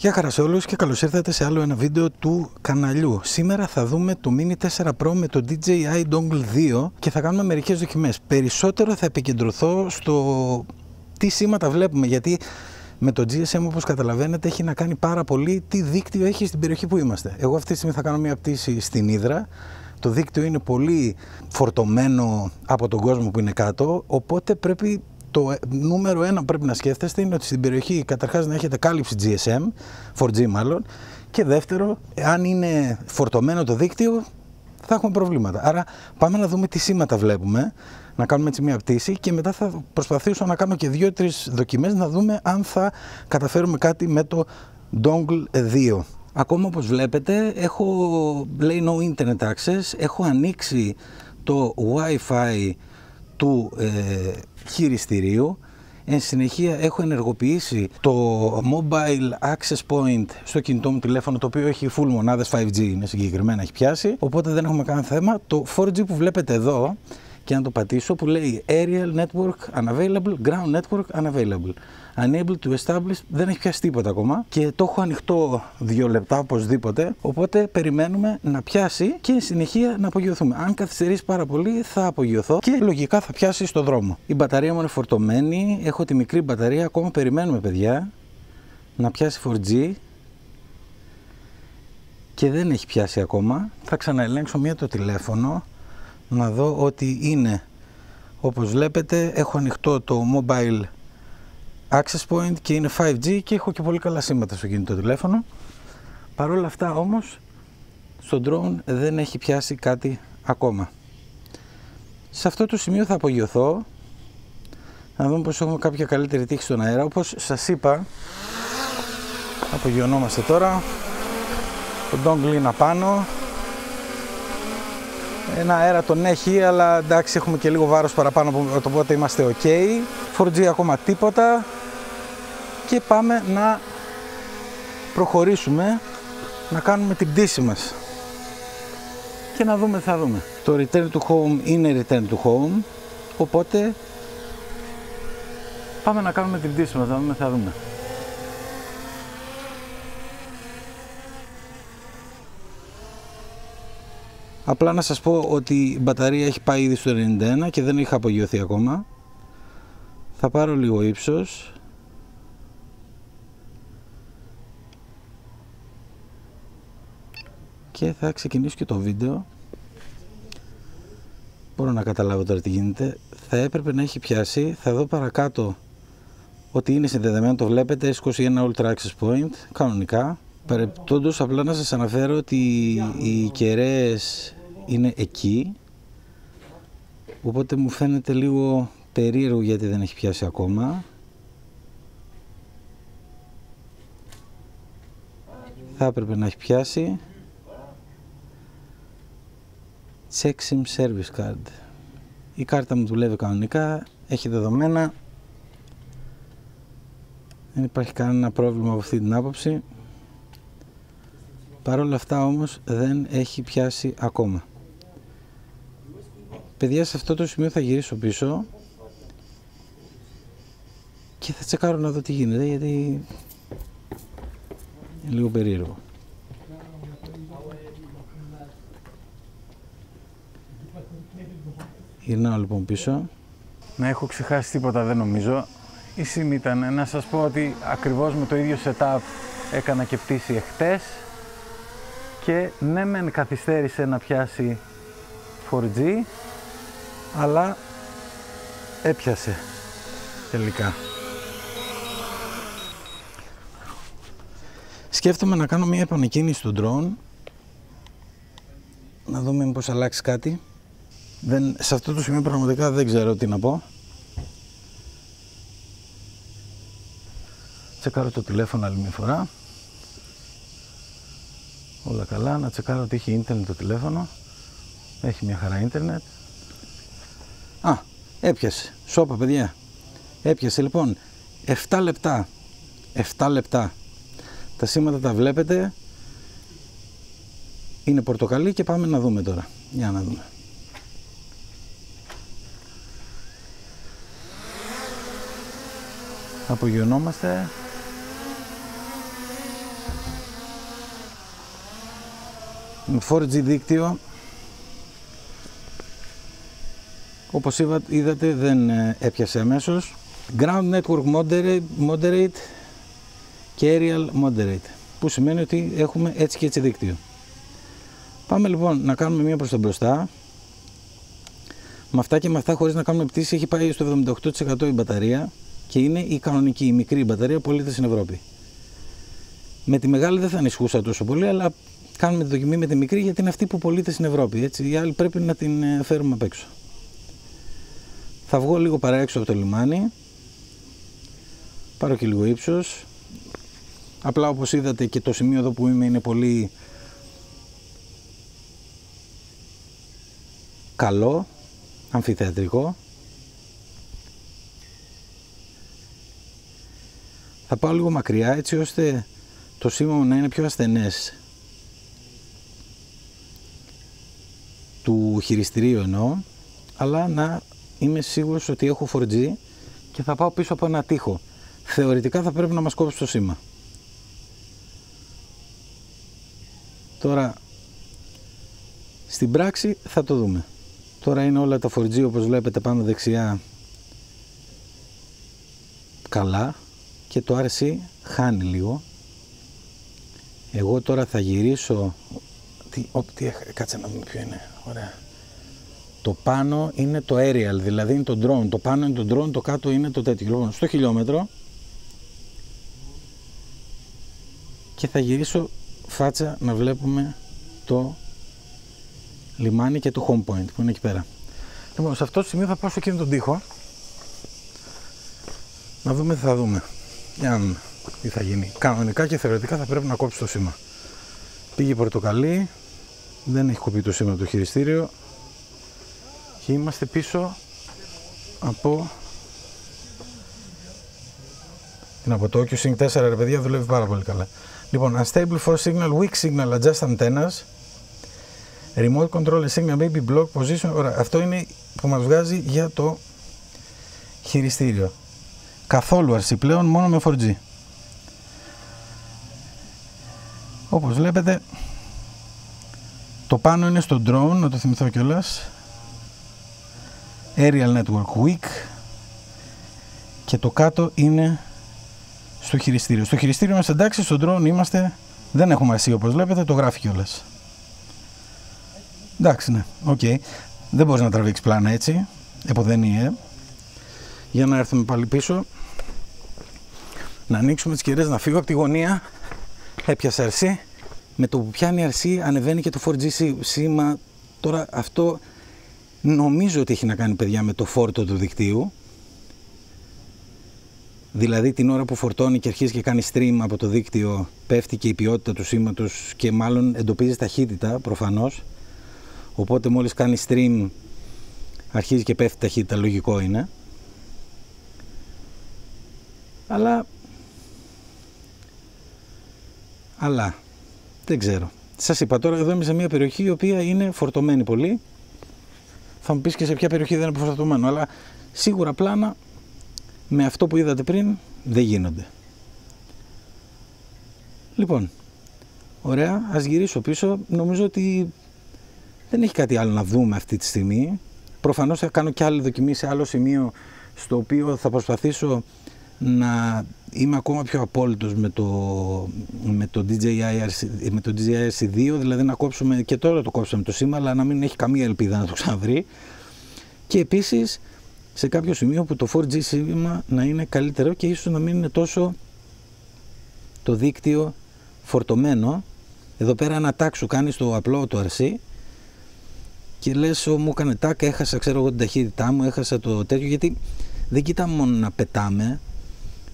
Γεια χαρά σε όλους και καλώς ήρθατε σε άλλο ένα βίντεο του καναλιού. Σήμερα θα δούμε το Mini 4 Pro με το DJI Dongle 2 και θα κάνουμε μερικές δοκιμές. Περισσότερο θα επικεντρωθώ στο τι σήματα βλέπουμε, γιατί με το GSM, όπως καταλαβαίνετε, έχει να κάνει πάρα πολύ τι δίκτυο έχει στην περιοχή που είμαστε. Εγώ αυτή τη στιγμή θα κάνω μια πτήση στην Ύδρα. Το δίκτυο είναι πολύ φορτωμένο από τον κόσμο που είναι κάτω, οπότε πρέπει το νούμερο ένα που πρέπει να σκέφτεστε είναι ότι στην περιοχή καταρχάς να έχετε κάλυψη GSM, 4G μάλλον, και δεύτερο, αν είναι φορτωμένο το δίκτυο θα έχουμε προβλήματα. Άρα πάμε να δούμε τι σήματα βλέπουμε, να κάνουμε έτσι μια πτήση και μετά θα προσπαθήσω να κάνω και 2-3 δοκιμές να δούμε αν θα καταφέρουμε κάτι με το Dongle 2. Ακόμα όπως βλέπετε λέει no internet access, έχω ανοίξει το Wi-Fi του χειριστηρίου. Εν συνεχεία έχω ενεργοποιήσει το Mobile Access Point στο κινητό μου τηλέφωνο, το οποίο έχει full μονάδες 5G, είναι συγκεκριμένα, έχει πιάσει, οπότε δεν έχουμε κανένα θέμα. Το 4G που βλέπετε εδώ και να το πατήσω που λέει Aerial Network Unavailable, Ground Network Unavailable, Unable to establish, δεν έχει πιάσει τίποτα ακόμα και το έχω ανοιχτό 2 λεπτά οπωσδήποτε, οπότε περιμένουμε να πιάσει και συνεχεία να απογειωθούμε. Αν καθυστερήσει πάρα πολύ θα απογειωθώ και λογικά θα πιάσει στο δρόμο. Η μπαταρία μου είναι φορτωμένη, έχω τη μικρή μπαταρία, ακόμα περιμένουμε παιδιά να πιάσει 4G και δεν έχει πιάσει ακόμα. Θα ξαναελέγξω μία το τηλέφωνο να δω ότι είναι, όπως βλέπετε έχω ανοιχτό το Mobile Access Point και είναι 5G και έχω και πολύ καλά σήματα στο κινητό τηλέφωνο. Παρ' όλα αυτά όμως στο drone δεν έχει πιάσει κάτι ακόμα. Σε αυτό το σημείο θα απογειωθώ να δούμε πως έχουμε κάποια καλύτερη τύχη στον αέρα. Όπως σας είπα, απογειωνόμαστε τώρα, το dongle είναι απάνω. Ένα αέρα τον έχει, αλλά εντάξει έχουμε και λίγο βάρος παραπάνω, οπότε είμαστε ok. 4G ακόμα τίποτα και πάμε να προχωρήσουμε να κάνουμε την πτήση μας και να δούμε τι θα δούμε. Το return to home είναι return to home, οπότε πάμε να κάνουμε την πτήση μας, να δούμε τι θα δούμε. Απλά να σας πω ότι η μπαταρία έχει πάει ήδη στο 91 και δεν είχα απογειωθεί ακόμα. Θα πάρω λίγο ύψος. Και θα ξεκινήσω και το βίντεο. Μπορώ να καταλάβω τώρα τι γίνεται. Θα έπρεπε να έχει πιάσει. Θα δω παρακάτω ότι είναι συνδεδεμένο, το βλέπετε, S21 Ultra Access Point, κανονικά. Παρεπτόντως, απλά να σας αναφέρω ότι οι κεραίες είναι εκεί, οπότε μου φαίνεται λίγο περίεργο γιατί δεν έχει πιάσει ακόμα. Θα έπρεπε να έχει πιάσει. Check SIM Service Card. Η κάρτα μου δουλεύει κανονικά, έχει δεδομένα. Δεν υπάρχει κανένα πρόβλημα από αυτή την άποψη. Παρ' όλα αυτά όμως δεν έχει πιάσει ακόμα. Παιδιά, σε αυτό το σημείο θα γυρίσω πίσω και θα τσεκάρω να δω τι γίνεται, γιατί είναι λίγο περίεργο. Γυρνάω λοιπόν πίσω. Να έχω ξεχάσει τίποτα δεν νομίζω. Η ΣΥΜ ήταν, να σας πω ότι ακριβώς με το ίδιο setup έκανα και πτήση εχθές και ναι μεν καθυστέρησε να πιάσει 4G, αλλά έπιασε τελικά. Σκέφτομαι να κάνω μια επανεκκίνηση στο drone, να δούμε μήπως αλλάξει κάτι. Σε αυτό το σημείο πραγματικά δεν ξέρω τι να πω. Τσεκάρω το τηλέφωνο άλλη μια φορά. Όλα καλά, να τσεκάρω ότι έχει ίντερνετ το τηλέφωνο. Έχει μια χαρά ίντερνετ. Α, έπιασε. Σόπα παιδιά. Έπιασε λοιπόν. 7 λεπτά. 7 λεπτά. Τα σήματα τα βλέπετε. Είναι πορτοκαλί και πάμε να δούμε τώρα. Για να δούμε. Απογειωνόμαστε. 4G δίκτυο. Όπως είδατε δεν έπιασε αμέσως. Ground Network Moderate και Aerial Moderate, που σημαίνει ότι έχουμε έτσι και έτσι δίκτυο. Πάμε λοιπόν να κάνουμε μία προς τα μπροστά. Με αυτά και με αυτά, χωρίς να κάνουμε πτήση, έχει πάει στο 78% η μπαταρία και είναι η κανονική, η μικρή μπαταρία που πωλείται στην Ευρώπη. Με τη μεγάλη δεν θα ανησυχούσα τόσο πολύ, αλλά κάνουμε τη δοκιμή με τη μικρή γιατί είναι αυτή που πωλείται στην Ευρώπη. Έτσι, η άλλη πρέπει να την φέρουμε απ' έξω. Θα βγω λίγο παραέξω από το λιμάνι, πάρω και λίγο ύψος. Απλά όπως είδατε και το σημείο εδώ που είμαι είναι πολύ καλό, αμφιθεατρικό. Θα πάω λίγο μακριά έτσι ώστε το σήμα μου να είναι πιο ασθενές του χειριστηρίου εννοώ, αλλά να είμαι σίγουρος ότι έχω 4G και θα πάω πίσω από ένα τοίχο. Θεωρητικά θα πρέπει να μας κόψει το σήμα. Τώρα στην πράξη θα το δούμε. Τώρα είναι όλα τα 4G όπως βλέπετε πάνω δεξιά καλά και το RC χάνει λίγο. Εγώ τώρα θα γυρίσω. Κάτσε να δούμε ποιο είναι. Ωραία. Το πάνω είναι το aerial, δηλαδή είναι το drone. Το πάνω είναι το drone, το κάτω είναι το τέτοιο. Λοιπόν, στο χιλιόμετρο και θα γυρίσω φάτσα να βλέπουμε το λιμάνι και το home point που είναι εκεί πέρα. Λοιπόν, σε αυτό το σημείο θα πάω σε εκείνο τον τοίχο να δούμε τι θα δούμε. Για να δούμε τι θα γίνει. Κανονικά και θεωρητικά θα πρέπει να κόψει το σήμα. Πήγε πορτοκαλί, δεν έχει κοπεί το σήμα από το χειριστήριο και είμαστε πίσω από το Oculus Sync 4, ρε παιδιά, δουλεύει πάρα πολύ καλά. Λοιπόν, unstable for signal, weak signal, adjust antennas, remote control signal, maybe block position. Ωραία, αυτό είναι που μας βγάζει για το χειριστήριο. Καθόλου RC πλέον, μόνο με 4G. Όπως βλέπετε, το πάνω είναι στο drone, να το θυμηθώ κιόλας. Aerial Network Weak και το κάτω είναι στο χειριστήριο. Στο χειριστήριο είμαστε εντάξει, στο drone είμαστε, δεν έχουμε RC όπως βλέπετε, το γράφει κιόλας. Εντάξει, ναι, οκ. Δεν μπορείς να τραβήξεις πλάνα έτσι, εποδενή, Για να έρθουμε πάλι πίσω, να ανοίξουμε τις κεραίες, να φύγω από τη γωνία. Έπιασα RC, με το που πιάνει RC ανεβαίνει και το 4G σήμα. Τώρα αυτό νομίζω ότι έχει να κάνει, παιδιά, με το φόρτο του δικτύου. Δηλαδή την ώρα που φορτώνει και αρχίζει και κάνει stream από το δίκτυο, πέφτει και η ποιότητα του σήματος και μάλλον εντοπίζει ταχύτητα προφανώς. Οπότε μόλις κάνει stream αρχίζει και πέφτει ταχύτητα, λογικό είναι. Αλλά δεν ξέρω. Σας είπα, τώρα εδώ είμαι σε μια περιοχή η οποία είναι φορτωμένη πολύ. Θα μου πεις και σε ποια περιοχή δεν είναι φορτωμένο, αλλά σίγουρα πλάνα με αυτό που είδατε πριν δεν γίνονται. Λοιπόν, ωραία, ας γυρίσω πίσω. Νομίζω ότι δεν έχει κάτι άλλο να δούμε αυτή τη στιγμή. Προφανώς θα κάνω και άλλη δοκιμή σε άλλο σημείο, στο οποίο θα προσπαθήσω να είμαι ακόμα πιο απόλυτος με το DJI RC2, δηλαδή να κόψουμε, και τώρα το κόψαμε το σήμα, αλλά να μην έχει καμία ελπίδα να το ξαναβρει. Και επίσης σε κάποιο σημείο που το 4G σήμα να είναι καλύτερο και ίσως να μην είναι τόσο το δίκτυο φορτωμένο. Εδώ πέρα ένα τάκ σου κάνει στο απλό το RC και λες, μου έκανε τάκ, έχασα, ξέρω εγώ, την ταχύτητά μου, έχασα το τέτοιο, γιατί δεν κοιτάμε μόνο να πετάμε.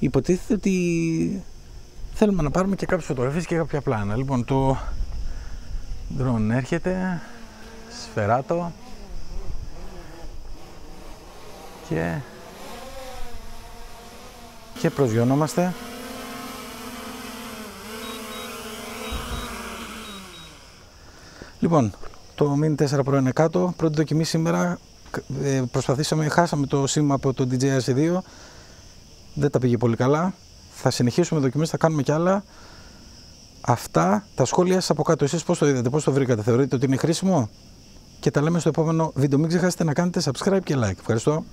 Υποτίθεται ότι θέλουμε να πάρουμε και κάποιες φωτογραφίες και κάποια πλάνα. Λοιπόν, το drone έρχεται, σφαιράτο και προσγειωνόμαστε. Λοιπόν, το Mini 4 Pro είναι κάτω. Πρώτη δοκιμή σήμερα. Χάσαμε το σήμα από το DJI RC2. Δεν τα πήγε πολύ καλά. Θα συνεχίσουμε δοκιμές, θα κάνουμε κι άλλα. Αυτά τα σχόλια σας από κάτω. Εσείς πώς το είδατε, πώς το βρήκατε, θεωρείτε ότι είναι χρήσιμο? Και τα λέμε στο επόμενο βίντεο. Μην ξεχάσετε να κάνετε subscribe και like. Ευχαριστώ.